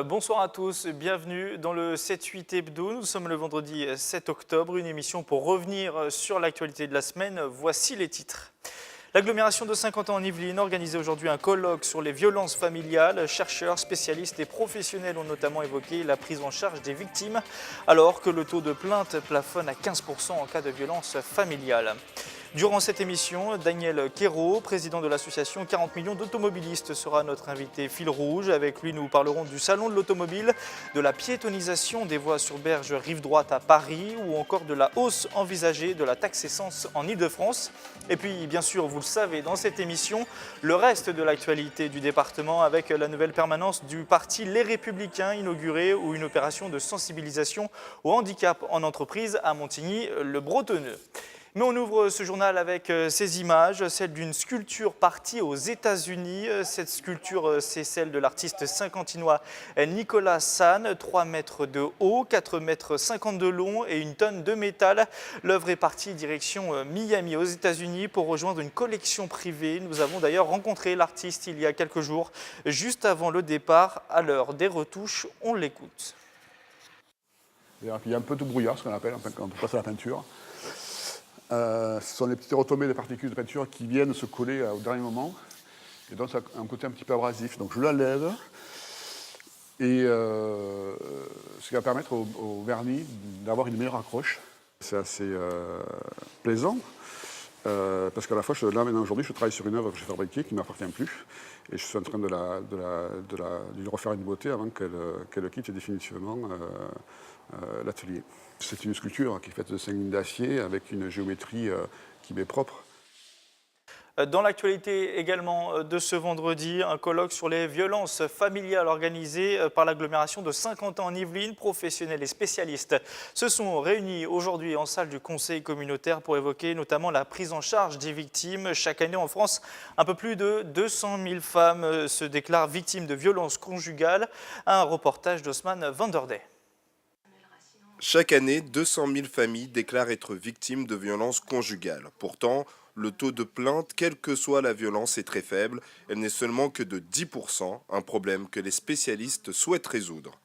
Bonsoir à tous, bienvenue dans le 7-8 Hebdo. Nous sommes le vendredi 7 octobre, une émission pour revenir sur l'actualité de la semaine. Voici les titres. L'agglomération de Saint-Quentin en Yvelines organise aujourd'hui un colloque sur les violences familiales. Chercheurs, spécialistes et professionnels ont notamment évoqué la prise en charge des victimes, alors que le taux de plainte plafonne à 15% en cas de violence familiale. Durant cette émission, Daniel Quérault, président de l'association 40 millions d'automobilistes, sera notre invité fil rouge. Avec lui, nous parlerons du salon de l'automobile, de la piétonisation des voies sur berge rive droite à Paris ou encore de la hausse envisagée de la taxe essence en Ile-de-France. Et puis, bien sûr, vous le savez, dans cette émission, le reste de l'actualité du département avec la nouvelle permanence du parti Les Républicains inaugurée ou une opération de sensibilisation au handicap en entreprise à Montigny-le-Bretonneux. Mais on ouvre ce journal avec ces images, celle d'une sculpture partie aux États-Unis. Cette sculpture, c'est celle de l'artiste saint-quentinois Nicolas Sanne, 3 mètres de haut, 4 mètres 50 de long et 1 tonne de métal. L'œuvre est partie direction Miami aux États-Unis pour rejoindre une collection privée. Nous avons d'ailleurs rencontré l'artiste il y a quelques jours, juste avant le départ. À l'heure des retouches, on l'écoute. Il y a un peu de brouillard, ce qu'on appelle, quand on passe à la peinture. Ce sont les petites retombées de particules de peinture qui viennent se coller au dernier moment. Et donc, ça a un côté un petit peu abrasif. Donc, je la lève. Et ce qui va permettre au vernis d'avoir une meilleure accroche. C'est assez plaisant. Parce qu'à la fois, là, maintenant, aujourd'hui, je travaille sur une œuvre que j'ai fabriquée qui ne m'appartient plus. Et je suis en train de lui refaire une beauté avant qu'elle quitte définitivement l'atelier. C'est une sculpture qui est faite de 5 lignes d'acier avec une géométrie qui m'est propre. Dans l'actualité également de ce vendredi, un colloque sur les violences familiales organisé par l'agglomération de Saint-Quentin en Yvelines. Professionnels et spécialistes se sont réunis aujourd'hui en salle du conseil communautaire pour évoquer notamment la prise en charge des victimes. Chaque année en France, un peu plus de 200 000 femmes se déclarent victimes de violences conjugales. Un reportage d'Osman Vanderdey. Chaque année, 200 000 familles déclarent être victimes de violences conjugales. Pourtant, le taux de plainte, quelle que soit la violence, est très faible. Elle n'est seulement que de 10%, un problème que les spécialistes souhaitent résoudre.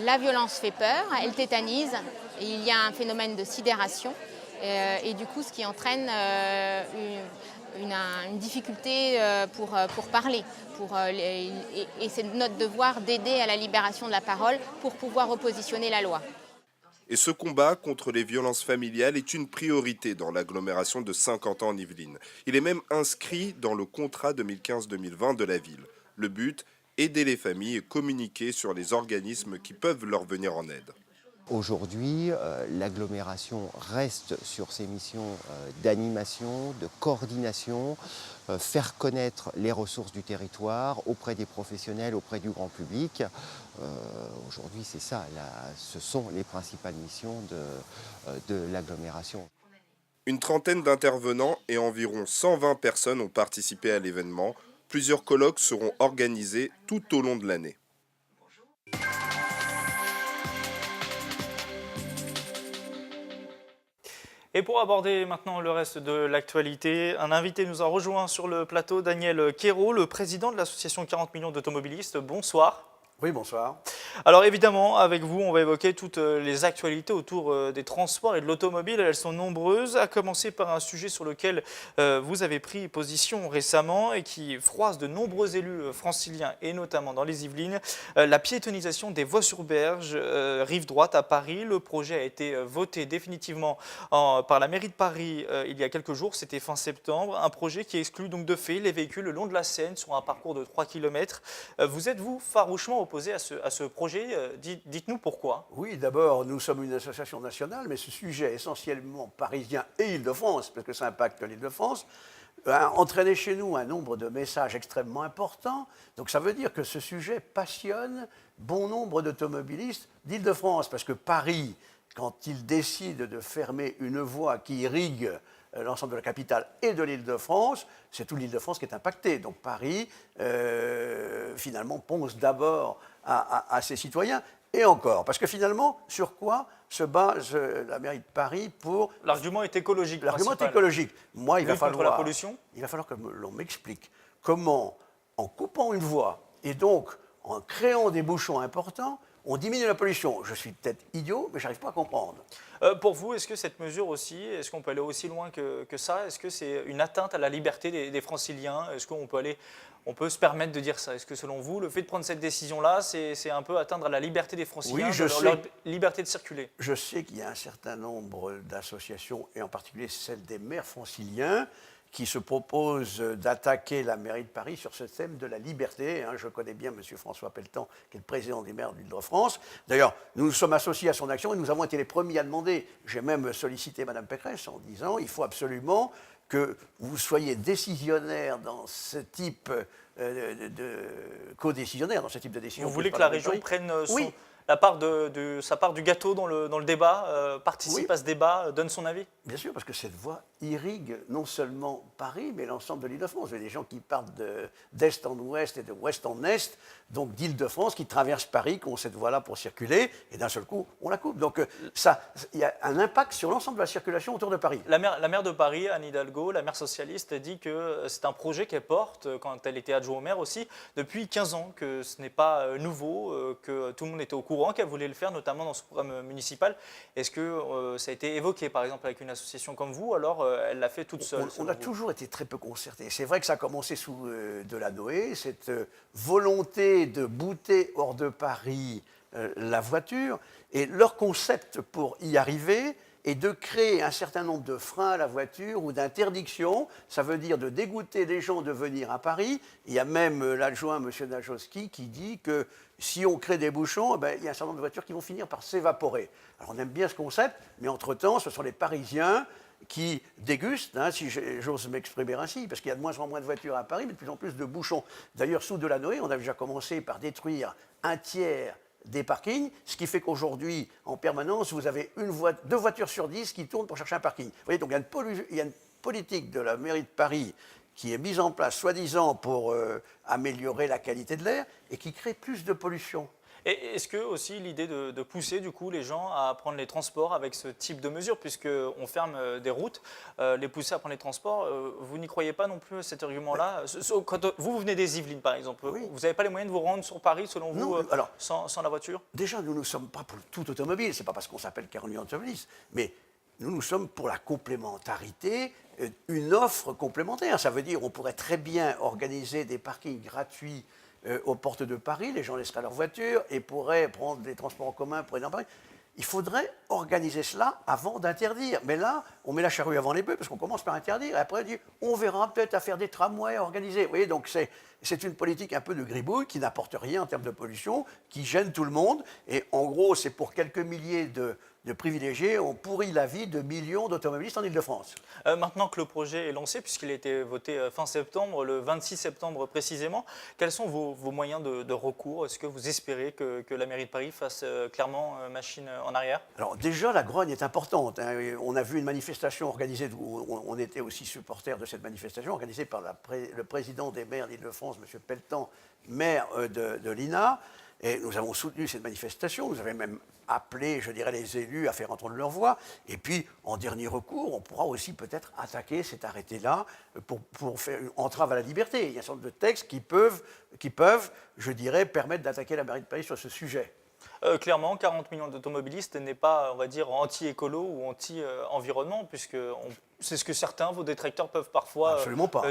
La violence fait peur, elle tétanise, et il y a un phénomène de sidération, et du coup ce qui entraîne une difficulté pour parler. Et c'est notre devoir d'aider à la libération de la parole pour pouvoir repositionner la loi. Et ce combat contre les violences familiales est une priorité dans l'agglomération de Saint-Quentin en Yvelines. Il est même inscrit dans le contrat 2015-2020 de la ville. Le but, aider les familles et communiquer sur les organismes qui peuvent leur venir en aide. Aujourd'hui, l'agglomération reste sur ses missions d'animation, de coordination, faire connaître les ressources du territoire auprès des professionnels, auprès du grand public. Aujourd'hui, c'est ça, ce sont les principales missions de l'agglomération. Une trentaine d'intervenants et environ 120 personnes ont participé à l'événement. Plusieurs colloques seront organisés tout au long de l'année. Et pour aborder maintenant le reste de l'actualité, un invité nous a rejoint sur le plateau, Daniel Quérault, le président de l'association 40 millions d'automobilistes. Bonsoir. Oui, bonsoir. Alors évidemment, avec vous, on va évoquer toutes les actualités autour des transports et de l'automobile. Elles sont nombreuses, à commencer par un sujet sur lequel vous avez pris position récemment et qui froisse de nombreux élus franciliens et notamment dans les Yvelines, la piétonisation des voies sur berge, rive droite à Paris. Le projet a été voté définitivement par la mairie de Paris il y a quelques jours, c'était fin septembre. Un projet qui exclut donc de fait les véhicules le long de la Seine sur un parcours de 3 km. Vous êtes-vous farouchement opposé à ce projet? Dites-nous pourquoi. Oui, d'abord, nous sommes une association nationale, mais ce sujet essentiellement parisien et Île-de-France, parce que ça impacte l'Île-de-France, a entraîné chez nous un nombre de messages extrêmement importants. Donc ça veut dire que ce sujet passionne bon nombre d'automobilistes d'Île-de-France, parce que Paris, quand il décide de fermer une voie qui irrigue l'ensemble de la capitale et de l'Île-de-France, c'est tout l'Île-de-France qui est impacté. Donc Paris, finalement, pense d'abord à ses citoyens. Et encore, parce que finalement, sur quoi se base la mairie de Paris pour... L'argument est écologique. L'argument est écologique. Moi, il va falloir... contre la pollution. Il va falloir que l'on m'explique comment, en coupant une voie, et donc en créant des bouchons importants, on diminue la pollution. Je suis peut-être idiot, mais je n'arrive pas à comprendre. Pour vous, est-ce que cette mesure aussi, est-ce qu'on peut aller aussi loin que ça? Est-ce que c'est une atteinte à la liberté des franciliens? Est-ce qu'on peut se permettre de dire ça? Est-ce que selon vous, le fait de prendre cette décision-là, c'est un peu atteindre à la liberté des franciliens, Oui, leur liberté de circuler? Je sais qu'il y a un certain nombre d'associations, et en particulier celle des maires franciliens, qui se proposent d'attaquer la mairie de Paris sur ce thème de la liberté. Je connais bien M. François Pelletan, qui est le président des maires d'Île-de-France. D'ailleurs, nous nous sommes associés à son action et nous avons été les premiers à demander. J'ai même sollicité Mme Pécresse en disant il faut absolument que vous soyez décisionnaire dans ce type de co-décisionnaire, dans ce type de décision. Vous voulez que la région prenne sa part du gâteau dans le débat, participe à ce débat, donne son avis? Bien sûr, parce que cette voie irrigue non seulement Paris, mais l'ensemble de l'Île-de-France. Il y a des gens qui partent d'est en ouest et de ouest en est, donc d'Île-de-France, qui traversent Paris, qui ont cette voie-là pour circuler, et d'un seul coup, on la coupe. Donc il y a un impact sur l'ensemble de la circulation autour de Paris. La maire de Paris, Anne Hidalgo, la maire socialiste, dit que c'est un projet qu'elle porte, quand elle était adjointe au maire aussi, depuis 15 ans, que ce n'est pas nouveau, que tout le monde était au courant, qu'elle voulait le faire, notamment dans ce programme municipal. Est-ce que ça a été évoqué, par exemple, avec une association comme vous, alors elle l'a fait toute seule? On a toujours été très peu concertés. C'est vrai que ça a commencé sous Delanoë, cette volonté de bouter hors de Paris la voiture, et leur concept pour y arriver est de créer un certain nombre de freins à la voiture ou d'interdictions. Ça veut dire de dégoûter les gens de venir à Paris. Il y a même l'adjoint, M. Najowski, qui dit que si on crée des bouchons, il y a un certain nombre de voitures qui vont finir par s'évaporer. Alors on aime bien ce concept, mais entre-temps, ce sont les Parisiens qui dégustent, si j'ose m'exprimer ainsi, parce qu'il y a de moins en moins de voitures à Paris, mais de plus en plus de bouchons. D'ailleurs, sous Delanoë, on a déjà commencé par détruire un tiers des parkings, ce qui fait qu'aujourd'hui, en permanence, vous avez 2 voitures sur 10 qui tournent pour chercher un parking. Vous voyez, donc il y a une politique de la mairie de Paris qui est mise en place, soi-disant, pour améliorer la qualité de l'air, et qui crée plus de pollution. Et est-ce que aussi l'idée de pousser du coup les gens à prendre les transports avec ce type de mesures, puisqu'on ferme des routes, les pousser à prendre les transports, vous n'y croyez pas non plus à cet argument-là? Quand vous venez des Yvelines par exemple, Oui. vous n'avez pas les moyens de vous rendre sur Paris selon vous, alors, sans la voiture? Déjà, nous ne sommes pas pour tout automobile, c'est pas parce qu'on s'appelle Caroline Automobiliste, mais nous sommes pour la complémentarité, une offre complémentaire. Ça veut dire qu'on pourrait très bien organiser des parkings gratuits aux portes de Paris, les gens laisseraient leur voiture et pourraient prendre des transports en commun pour aller dans Paris. Il faudrait organiser cela avant d'interdire. Mais là, on met la charrue avant les bœufs parce qu'on commence par interdire et après on dit on verra peut-être à faire des tramways organisés. Vous voyez, donc c'est une politique un peu de gribouille qui n'apporte rien en termes de pollution, qui gêne tout le monde. Et en gros, c'est pour quelques milliers de privilégiés, on pourrit la vie de millions d'automobilistes en Ile-de-France. Maintenant que le projet est lancé, puisqu'il a été voté fin septembre, le 26 septembre précisément, quels sont vos moyens de recours? Est-ce que vous espérez que la mairie de Paris fasse clairement machine en arrière? Alors déjà, la grogne est importante. On a vu une manifestation organisée, on était aussi supporters de cette manifestation, organisée par le président des maires d'Île-de-France, M. Pelletan, maire de l'INA. Et nous avons soutenu cette manifestation, nous avons même appelé, je dirais, les élus à faire entendre leur voix. Et puis, en dernier recours, on pourra aussi peut-être attaquer cet arrêté-là pour faire une entrave à la liberté. Il y a un certain nombre de textes qui peuvent, je dirais, permettre d'attaquer la mairie de Paris sur ce sujet. Clairement, 40 millions d'automobilistes n'est pas, on va dire, anti-écolo ou anti-environnement, puisque c'est ce que certains, vos détracteurs, peuvent parfois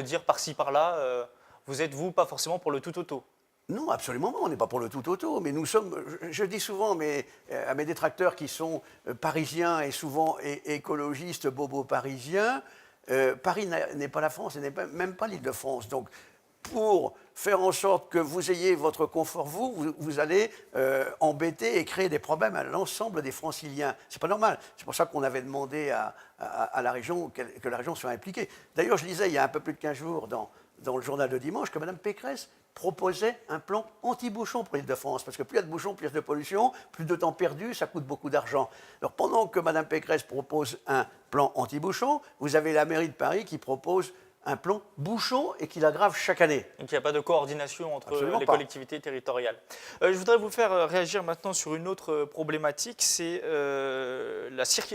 dire par-ci, par-là. Vous êtes, vous, pas forcément pour le tout auto? Non, absolument pas, on n'est pas pour le tout auto, mais nous sommes, je dis souvent à mes détracteurs qui sont parisiens et souvent écologistes, bobos parisiens, Paris n'est pas la France et n'est même pas l'Île-de-France. Donc, pour faire en sorte que vous ayez votre confort, vous allez embêter et créer des problèmes à l'ensemble des franciliens. C'est pas normal. C'est pour ça qu'on avait demandé à la région que la région soit impliquée. D'ailleurs, je lisais il y a un peu plus de 15 jours dans le journal de dimanche que Mme Pécresse proposait un plan anti-bouchon pour l'Île-de-France, parce que plus il y a de bouchons, plus il y a de pollution, plus de temps perdu, ça coûte beaucoup d'argent. Alors pendant que Mme Pécresse propose un plan anti-bouchon, vous avez la mairie de Paris qui propose un plan bouchon et qui l'aggrave chaque année. Donc il n'y a pas de coordination entre Absolument les pas. collectivités territoriales. Je voudrais vous faire réagir maintenant sur une autre problématique, c'est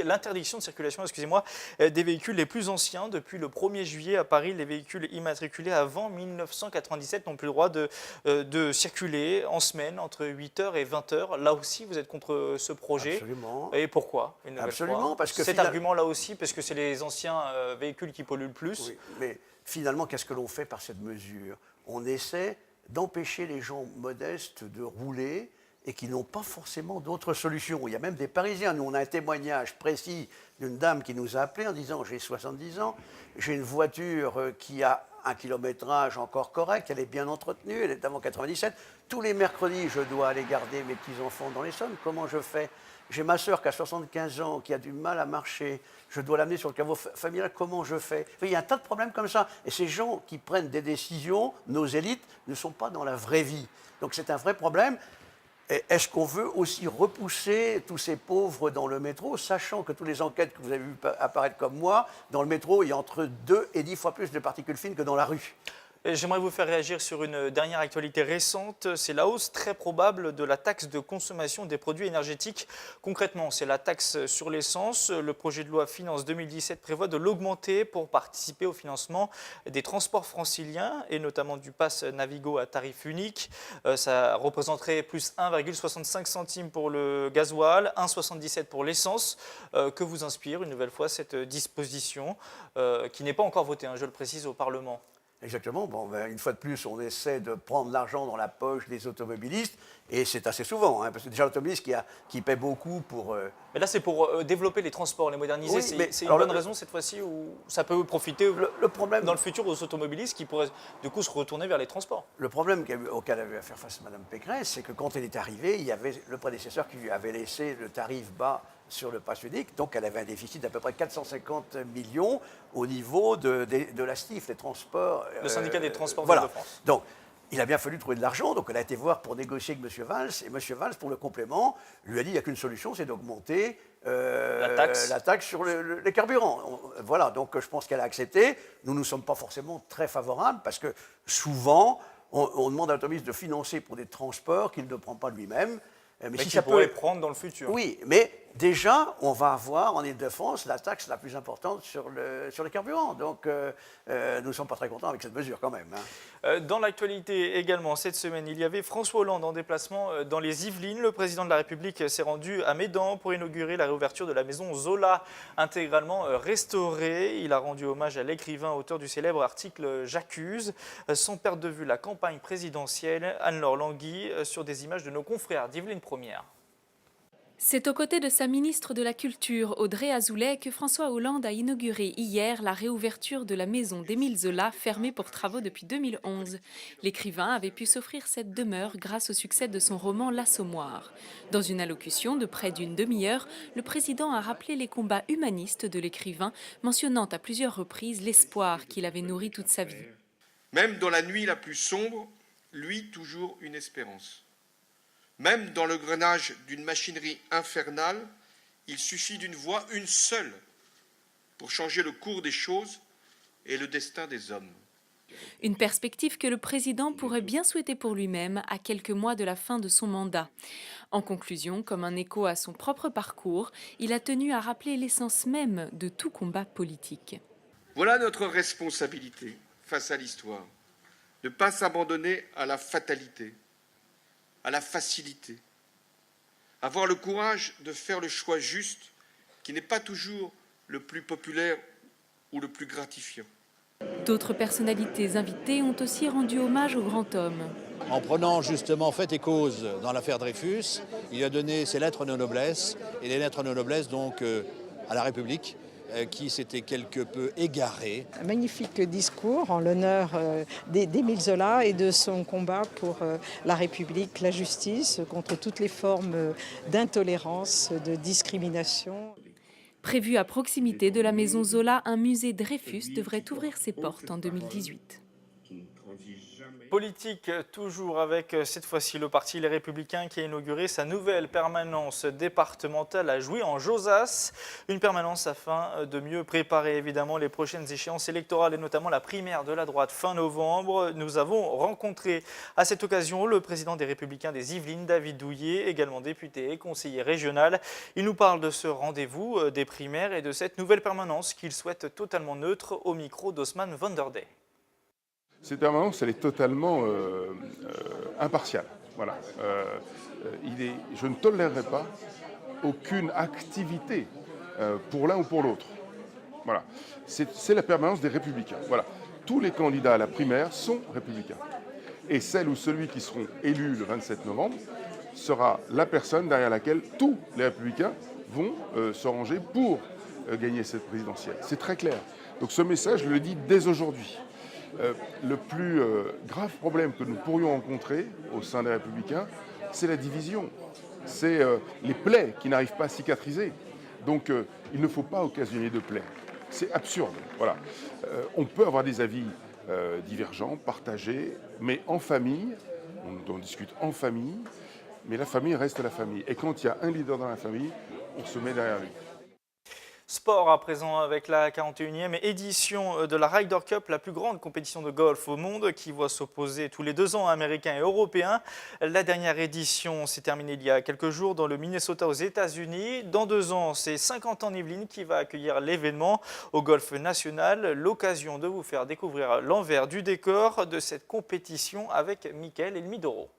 l'interdiction de circulation, excusez-moi, des véhicules les plus anciens. Depuis le 1er juillet à Paris, les véhicules immatriculés avant 1997 n'ont plus le droit de circuler en semaine entre 8h et 20h. Là aussi, vous êtes contre ce projet. Absolument. Et pourquoi une nouvelle Absolument, fois parce que cet argument là aussi, parce que c'est les anciens véhicules qui polluent le plus. Oui, mais finalement, qu'est-ce que l'on fait par cette mesure? On essaie d'empêcher les gens modestes de rouler et qui n'ont pas forcément d'autres solutions. Il y a même des Parisiens. Nous, on a un témoignage précis d'une dame qui nous a appelé en disant « J'ai 70 ans, j'ai une voiture qui a un kilométrage encore correct, elle est bien entretenue, elle est d'avant 97. Tous les mercredis, je dois aller garder mes petits-enfants dans l'Essonne. Comment je fais ? J'ai ma sœur qui a 75 ans, qui a du mal à marcher. Je dois l'amener sur le caveau familial. Comment je fais ? Il y a un tas de problèmes comme ça. Et ces gens qui prennent des décisions, nos élites, ne sont pas dans la vraie vie. Donc c'est un vrai problème. Est-ce qu'on veut aussi repousser tous ces pauvres dans le métro, sachant que toutes les enquêtes que vous avez vues apparaître comme moi, dans le métro, il y a entre 2 et 10 fois plus de particules fines que dans la rue. J'aimerais vous faire réagir sur une dernière actualité récente, c'est la hausse très probable de la taxe de consommation des produits énergétiques. Concrètement, c'est la taxe sur l'essence. Le projet de loi Finances 2017 prévoit de l'augmenter pour participer au financement des transports franciliens et notamment du pass Navigo à tarif unique. Ça représenterait plus 1,65 centimes pour le gasoil, 1,77 pour l'essence. Que vous inspire une nouvelle fois cette disposition qui n'est pas encore votée, je le précise, au Parlement? Exactement. Bon, une fois de plus, on essaie de prendre l'argent dans la poche des automobilistes, et c'est assez souvent, parce que déjà l'automobiliste qui paie beaucoup pour... Mais là, c'est pour développer les transports, les moderniser. Oui, c'est une bonne raison cette fois-ci où ça peut profiter le problème, dans le futur aux automobilistes qui pourraient du coup se retourner vers les transports. Le problème auquel avait à faire face Mme Pécresse, c'est que quand elle est arrivée, il y avait le prédécesseur qui lui avait laissé le tarif bas sur le pass unique, donc elle avait un déficit d'à peu près 450 millions au niveau de la STIF, les transports. Le syndicat des transports voilà. de France. Donc, il a bien fallu trouver de l'argent, donc elle a été voir pour négocier avec M. Valls, et M. Valls, pour le complément, lui a dit il n'y a qu'une solution, c'est d'augmenter la taxe sur les carburants. Voilà, donc je pense qu'elle a accepté. Nous ne sommes pas forcément très favorables, parce que souvent, on demande à l'automobiliste de financer pour des transports qu'il ne prend pas lui-même. Mais si ça pourrait prendre dans le futur. Oui, mais déjà, on va avoir en Ile-de-France la taxe la plus importante sur les carburants. Donc, nous ne sommes pas très contents avec cette mesure quand même. Dans l'actualité également, cette semaine, il y avait François Hollande en déplacement dans les Yvelines. Le président de la République s'est rendu à Médan pour inaugurer la réouverture de la maison Zola, intégralement restaurée. Il a rendu hommage à l'écrivain auteur du célèbre article « J'accuse », sans perdre de vue la campagne présidentielle. Anne-Laure Langui sur des images de nos confrères d'Yvelines Première. C'est aux côtés de sa ministre de la Culture, Audrey Azoulay, que François Hollande a inauguré hier la réouverture de la maison d'Émile Zola, fermée pour travaux depuis 2011. L'écrivain avait pu s'offrir cette demeure grâce au succès de son roman L'Assommoir. Dans une allocution de près d'une demi-heure, le président a rappelé les combats humanistes de l'écrivain, mentionnant à plusieurs reprises l'espoir qu'il avait nourri toute sa vie. Même dans la nuit la plus sombre, lui toujours une espérance. Même dans le grenage d'une machinerie infernale, il suffit d'une voix, une seule, pour changer le cours des choses et le destin des hommes. Une perspective que le président pourrait bien souhaiter pour lui-même à quelques mois de la fin de son mandat. En conclusion, comme un écho à son propre parcours, il a tenu à rappeler l'essence même de tout combat politique. Voilà notre responsabilité face à l'histoire. Ne pas s'abandonner à la fatalité, à la facilité. Avoir le courage de faire le choix juste, qui n'est pas toujours le plus populaire ou le plus gratifiant. D'autres personnalités invitées ont aussi rendu hommage au grand homme. En prenant justement fait et cause dans l'affaire Dreyfus, il a donné ses lettres de noblesse, et les lettres de noblesse donc à la République, qui s'était quelque peu égaré. Un magnifique discours en l'honneur d'Émile Zola et de son combat pour la République, la justice, contre toutes les formes d'intolérance, de discrimination. Prévu à proximité de la maison Zola, un musée Dreyfus devrait ouvrir ses portes en 2018. Politique, toujours avec cette fois-ci le parti Les Républicains qui a inauguré sa nouvelle permanence départementale à Jouy en Josas. Une permanence afin de mieux préparer évidemment les prochaines échéances électorales et notamment la primaire de la droite fin novembre. Nous avons rencontré à cette occasion le président des Républicains des Yvelines, David Douillet, également député et conseiller régional. Il nous parle de ce rendez-vous des primaires et de cette nouvelle permanence qu'il souhaite totalement neutre au micro d'Osman Vanderdey. Cette permanence, elle est totalement impartiale. Voilà. Je ne tolérerai pas aucune activité pour l'un ou pour l'autre. Voilà. C'est la permanence des Républicains. Voilà. Tous les candidats à la primaire sont républicains. Et celle ou celui qui seront élus le 27 novembre sera la personne derrière laquelle tous les Républicains vont se ranger pour gagner cette présidentielle. C'est très clair. Donc ce message, je le dis dès aujourd'hui. Le plus grave problème que nous pourrions rencontrer au sein des Républicains, c'est la division. C'est les plaies qui n'arrivent pas à cicatriser. Donc il ne faut pas occasionner de plaies. C'est absurde. Voilà. On peut avoir des avis divergents, partagés, mais en famille, on discute en famille, mais la famille reste la famille. Et quand il y a un leader dans la famille, on se met derrière lui. Sport à présent avec la 41e édition de la Ryder Cup, la plus grande compétition de golf au monde qui voit s'opposer tous les 2 ans Américains et Européens. La dernière édition s'est terminée il y a quelques jours dans le Minnesota aux États-Unis. Dans 2 ans, c'est 50 ans en Yvelines qui va accueillir l'événement au golf national. L'occasion de vous faire découvrir l'envers du décor de cette compétition avec Mickaël Elmidoro.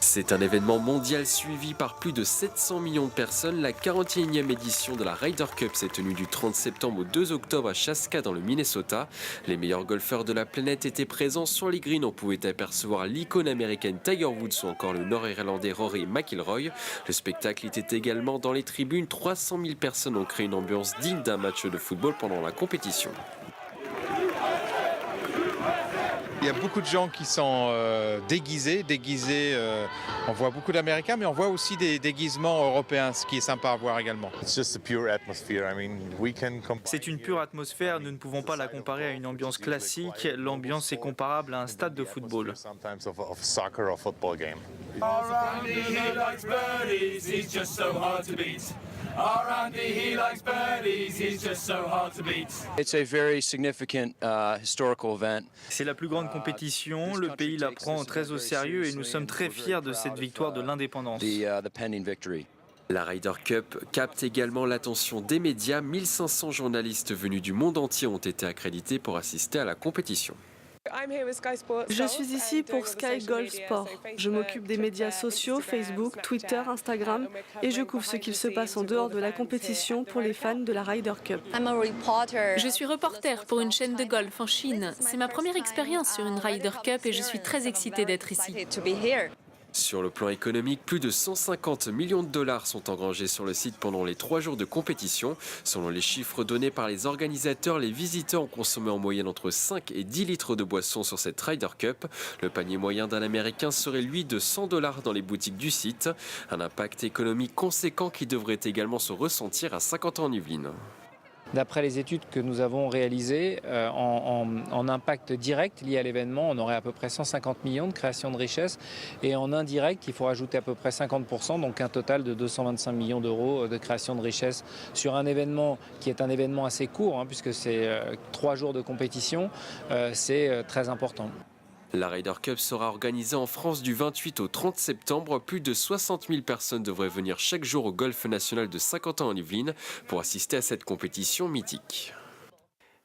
C'est un événement mondial suivi par plus de 700 millions de personnes. La 41e édition de la Ryder Cup s'est tenue du 30 septembre au 2 octobre à Chaska dans le Minnesota. Les meilleurs golfeurs de la planète étaient présents sur les greens. On pouvait apercevoir l'icône américaine Tiger Woods ou encore le Nord-Irlandais Rory McIlroy. Le spectacle était également dans les tribunes. 300 000 personnes ont créé une ambiance digne d'un match de football pendant la compétition. Il y a beaucoup de gens qui sont déguisés. On voit beaucoup d'Américains, mais on voit aussi des déguisements européens, ce qui est sympa à voir également. C'est une pure atmosphère, nous ne pouvons pas la comparer à une ambiance classique. L'ambiance est comparable à un stade de football. C'est la plus grande compétition, le pays la prend très au sérieux et nous sommes très fiers de cette victoire de l'indépendance. La Ryder Cup capte également l'attention des médias. 1500 journalistes venus du monde entier ont été accrédités pour assister à la compétition. Je suis ici pour Sky Golf Sport. Je m'occupe des médias sociaux, Facebook, Twitter, Instagram et je couvre ce qu'il se passe en dehors de la compétition pour les fans de la Ryder Cup. Je suis reporter pour une chaîne de golf en Chine. C'est ma première expérience sur une Ryder Cup et je suis très excitée d'être ici. Sur le plan économique, plus de 150 millions de dollars sont engrangés sur le site pendant les 3 jours de compétition. Selon les chiffres donnés par les organisateurs, les visiteurs ont consommé en moyenne entre 5 et 10 litres de boissons sur cette Ryder Cup. Le panier moyen d'un Américain serait lui de 100 $ dans les boutiques du site. Un impact économique conséquent qui devrait également se ressentir à 50 ans en Yvelines. D'après les études que nous avons réalisées, en impact direct lié à l'événement, on aurait à peu près 150 millions de création de richesses. Et en indirect, il faut rajouter à peu près 50%, donc un total de 225 millions d'euros de création de richesses sur un événement qui est un événement assez court, puisque c'est 3 jours de compétition, c'est très important. La Ryder Cup sera organisée en France du 28 au 30 septembre. Plus de 60 000 personnes devraient venir chaque jour au golf national de Saint-Quentin en Yvelines pour assister à cette compétition mythique.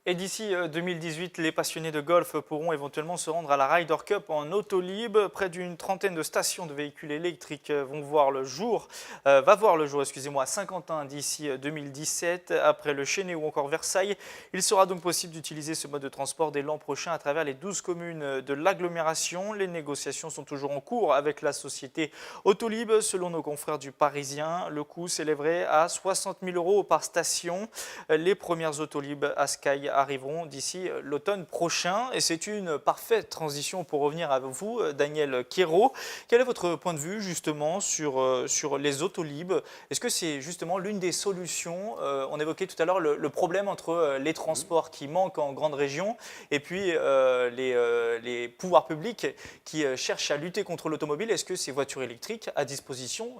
Et d'ici 2018, les passionnés de golf pourront éventuellement se rendre à la Ryder Cup en Autolib. Près d'une trentaine de stations de véhicules électriques va voir le jour à Saint-Quentin d'ici 2017. Après le Chesnay ou encore Versailles, il sera donc possible d'utiliser ce mode de transport dès l'an prochain à travers les 12 communes de l'agglomération. Les négociations sont toujours en cours avec la société Autolib. Selon nos confrères du Parisien, le coût s'élèverait à 60 000 € par station. Les premières Autolib à Sky arriveront d'ici l'automne prochain. Et c'est une parfaite transition pour revenir à vous, Daniel Quérault. Quel est votre point de vue justement sur les Autolib? Est-ce que c'est justement l'une des solutions? On évoquait tout à l'heure le problème entre les transports qui manquent en grande région et puis les pouvoirs publics qui cherchent à lutter contre l'automobile. Est-ce que ces voitures électriques à disposition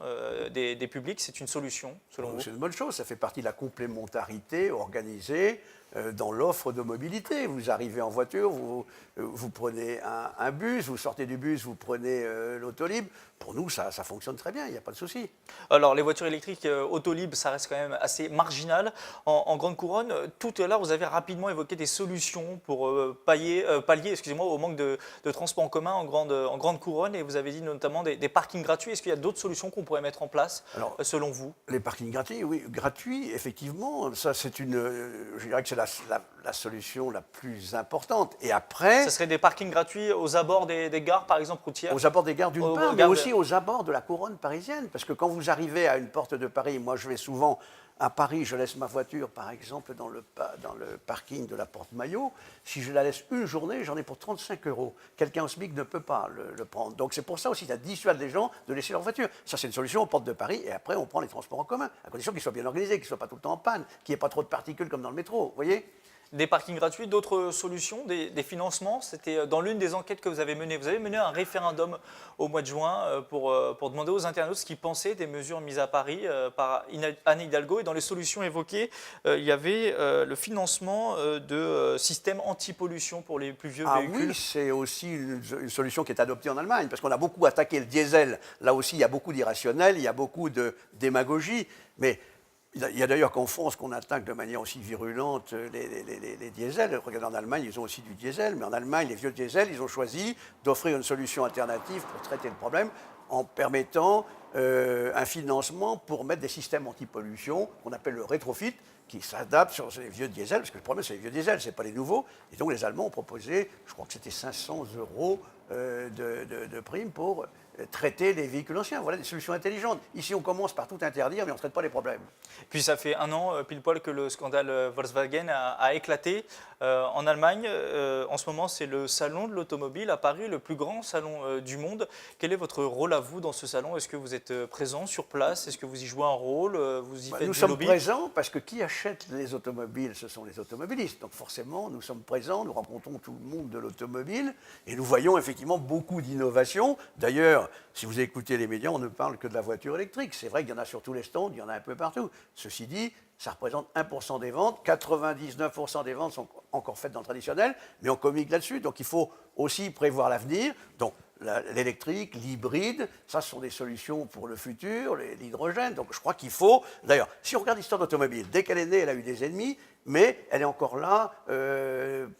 des publics, c'est une solution selon vous? C'est une bonne chose, ça fait partie de la complémentarité organisée dans l'offre de mobilité. Vous arrivez en voiture, vous prenez un bus, vous sortez du bus, vous prenez l'Autolib. Pour nous, ça fonctionne très bien, il n'y a pas de souci. Alors, les voitures électriques Autolib, ça reste quand même assez marginal. En Grande Couronne, tout à l'heure, vous avez rapidement évoqué des solutions pour pallier au manque de transport en commun en Grande Couronne. Et vous avez dit notamment des parkings gratuits. Est-ce qu'il y a d'autres solutions qu'on pourrait mettre en place, selon vous? Les parkings gratuits, oui, gratuits, effectivement. Ça, je dirais que c'est la solution la plus importante. Et après... Ça serait des parkings gratuits aux abords des gares, par exemple, routières? Aux abords des gares d'une part, mais aussi aux abords de la couronne parisienne. Parce que quand vous arrivez à une porte de Paris, moi je vais souvent à Paris, je laisse ma voiture, par exemple, dans le parking de la Porte Maillot. Si je la laisse une journée, j'en ai pour 35 €. Quelqu'un au SMIC ne peut pas le prendre. Donc c'est pour ça aussi que ça dissuade les gens de laisser leur voiture. Ça, c'est une solution aux portes de Paris. Et après, on prend les transports en commun, à condition qu'ils soient bien organisés, qu'ils ne soient pas tout le temps en panne, qu'il n'y ait pas trop de particules comme dans le métro. Vous voyez ? Des parkings gratuits, d'autres solutions, des financements. C'était dans l'une des enquêtes que vous avez menées. Vous avez mené un référendum au mois de juin pour demander aux internautes ce qu'ils pensaient des mesures mises à Paris par Anne Hidalgo. Et dans les solutions évoquées, il y avait le financement de systèmes anti-pollution pour les plus vieux véhicules. Oui, c'est aussi une solution qui est adoptée en Allemagne, parce qu'on a beaucoup attaqué le diesel. Là aussi, il y a beaucoup d'irrationnel, il y a beaucoup de démagogie. Mais il y a d'ailleurs qu'en France qu'on attaque de manière aussi virulente les diesels. Regardez, en Allemagne, ils ont aussi du diesel, mais en Allemagne, les vieux diesels, ils ont choisi d'offrir une solution alternative pour traiter le problème en permettant un financement pour mettre des systèmes anti-pollution qu'on appelle le rétrofit, qui s'adaptent sur les vieux diesels, parce que le problème, c'est les vieux diesels, ce n'est pas les nouveaux. Et donc, les Allemands ont proposé, je crois que c'était 500 € de prime pour traiter les véhicules anciens. Voilà des solutions intelligentes. Ici, on commence par tout interdire, mais on ne traite pas les problèmes. Puis ça fait un an, pile poil, que le scandale Volkswagen a éclaté. En Allemagne, en ce moment, c'est le salon de l'automobile à Paris, le plus grand salon du monde. Quel est votre rôle à vous dans ce salon? Est-ce que vous êtes présent sur place? Est-ce que vous y jouez un rôle? Vous y faites Nous du sommes lobby? présents parce que qui achète les automobiles, ce sont les automobilistes. Donc forcément, nous sommes présents, nous rencontrons tout le monde de l'automobile et nous voyons effectivement beaucoup d'innovations. D'ailleurs, si vous écoutez les médias, on ne parle que de la voiture électrique. C'est vrai qu'il y en a sur tous les stands, il y en a un peu partout. Ceci dit, ça représente 1% des ventes, 99% des ventes sont encore faites dans le traditionnel, mais on communique là-dessus. Donc il faut aussi prévoir l'avenir. Donc l'électrique, l'hybride, ça ce sont des solutions pour le futur, l'hydrogène. Donc je crois qu'il faut... D'ailleurs, si on regarde l'histoire d'automobile, dès qu'elle est née, elle a eu des ennemis, mais elle est encore là,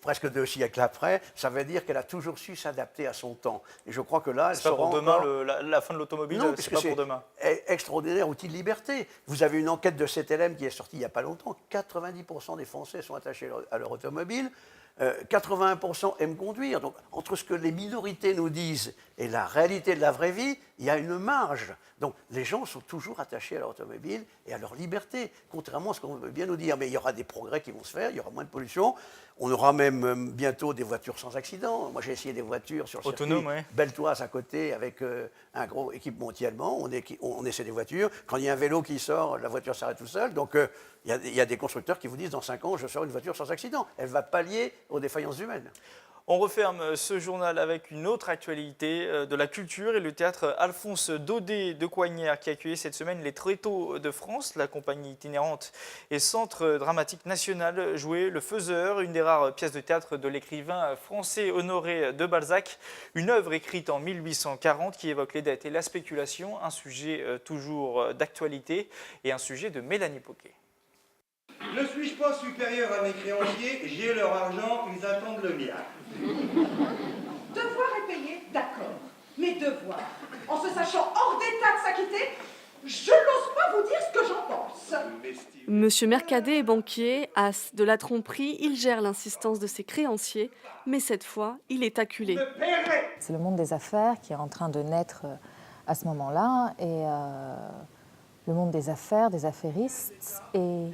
presque 2 siècles après. Ça veut dire qu'elle a toujours su s'adapter à son temps. Et je crois que là, elle C'est pas sera pour demain, encore... la fin de l'automobile, Non, c'est pas pour demain. Extraordinaire outil de liberté. Vous avez une enquête de CTLM qui est sortie il n'y a pas longtemps. 90% des Français sont attachés à leur automobile. 81% aiment conduire. Donc, entre ce que les minorités nous disent et la réalité de la vraie vie, il y a une marge. Donc, les gens sont toujours attachés à leur automobile et à leur liberté, contrairement à ce qu'on veut bien nous dire. Mais il y aura des progrès qui vont se faire, il y aura moins de pollution. On aura même bientôt des voitures sans accident. Moi, j'ai essayé des voitures sur le autonome, circuit Beltoise à côté avec un gros équipement anti-allemand. On essaie des voitures. Quand il y a un vélo qui sort, la voiture s'arrête tout seul. Donc, il y a des constructeurs qui vous disent dans 5 ans, je sors une voiture sans accident. Elle va pallier aux défaillances humaines. On referme ce journal avec une autre actualité de la culture et le théâtre Alphonse Daudet de Coignères qui a accueilli cette semaine les Tréteaux de France. La compagnie itinérante et centre dramatique national jouait Le Faiseur, une des rares pièces de théâtre de l'écrivain français Honoré de Balzac. Une œuvre écrite en 1840 qui évoque les dettes et la spéculation, un sujet toujours d'actualité et un sujet de Mélanie Poquet. Ne suis-je pas supérieur à mes créanciers? J'ai leur argent, ils attendent le mien. Devoir est payé, d'accord. Mais devoir, en se sachant hors d'état de s'acquitter, je n'ose pas vous dire ce que j'en pense. Monsieur Mercadet est banquier, as de la tromperie, il gère l'insistance de ses créanciers, mais cette fois, il est acculé. C'est le monde des affaires qui est en train de naître à ce moment-là, et le monde des affaires, des affairistes, est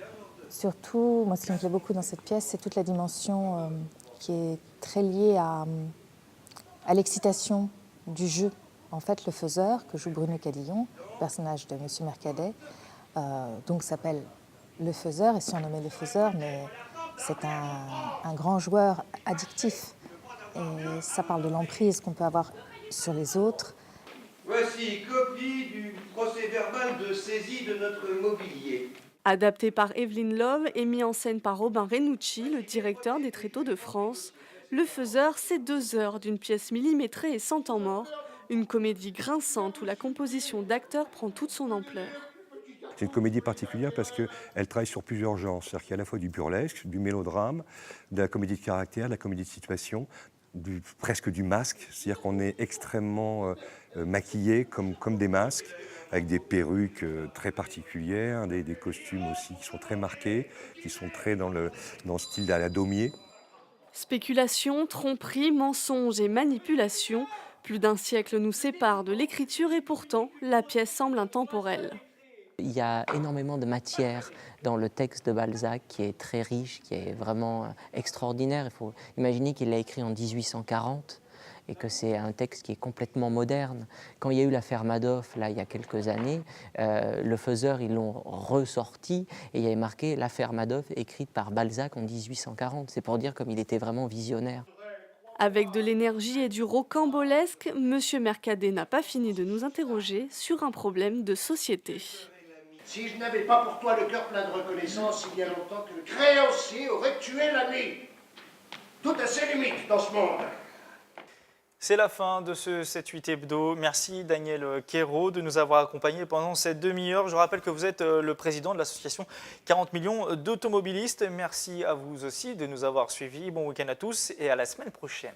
Surtout, moi, ce qui me plaît beaucoup dans cette pièce, c'est toute la dimension qui est très liée à l'excitation du jeu. En fait, le faiseur, que joue Bruno Cadillon, personnage de Monsieur Mercadet, donc s'appelle le faiseur, et surnommé le faiseur, mais c'est un grand joueur addictif. Et ça parle de l'emprise qu'on peut avoir sur les autres. Voici copie du procès-verbal de saisie de notre mobilier. Adapté par Evelyne Love et mis en scène par Robin Renucci, le directeur des Tréteaux de France, Le Faiseur, c'est 2 heures d'une pièce millimétrée et sans temps mort, une comédie grinçante où la composition d'acteurs prend toute son ampleur. C'est une comédie particulière parce qu'elle travaille sur plusieurs genres, c'est-à-dire qu'il y a à la fois du burlesque, du mélodrame, de la comédie de caractère, de la comédie de situation, presque du masque, c'est-à-dire qu'on est extrêmement maquillé comme des masques, avec des perruques très particulières, des costumes aussi qui sont très marqués, qui sont très dans le style à la Daumier. Spéculation, tromperie, mensonges et manipulation, plus d'1 siècle nous sépare de l'écriture et pourtant, la pièce semble intemporelle. Il y a énormément de matière dans le texte de Balzac qui est très riche, qui est vraiment extraordinaire. Il faut imaginer qu'il l'a écrit en 1840 et que c'est un texte qui est complètement moderne. Quand il y a eu l'affaire Madoff, là, il y a quelques années, Le Faiseur, ils l'ont ressorti et il y avait marqué l'affaire Madoff écrite par Balzac en 1840. C'est pour dire comme il était vraiment visionnaire. Avec de l'énergie et du rocambolesque, Monsieur Mercadet n'a pas fini de nous interroger sur un problème de société. Si je n'avais pas pour toi le cœur plein de reconnaissance, il y a longtemps que le créancier aurait tué l'ami. Tout a ses limites dans ce monde. C'est la fin de ce 7-8 hebdo. Merci Daniel Quérault de nous avoir accompagnés pendant cette demi-heure. Je rappelle que vous êtes le président de l'association 40 millions d'automobilistes. Merci à vous aussi de nous avoir suivis. Bon week-end à tous et à la semaine prochaine.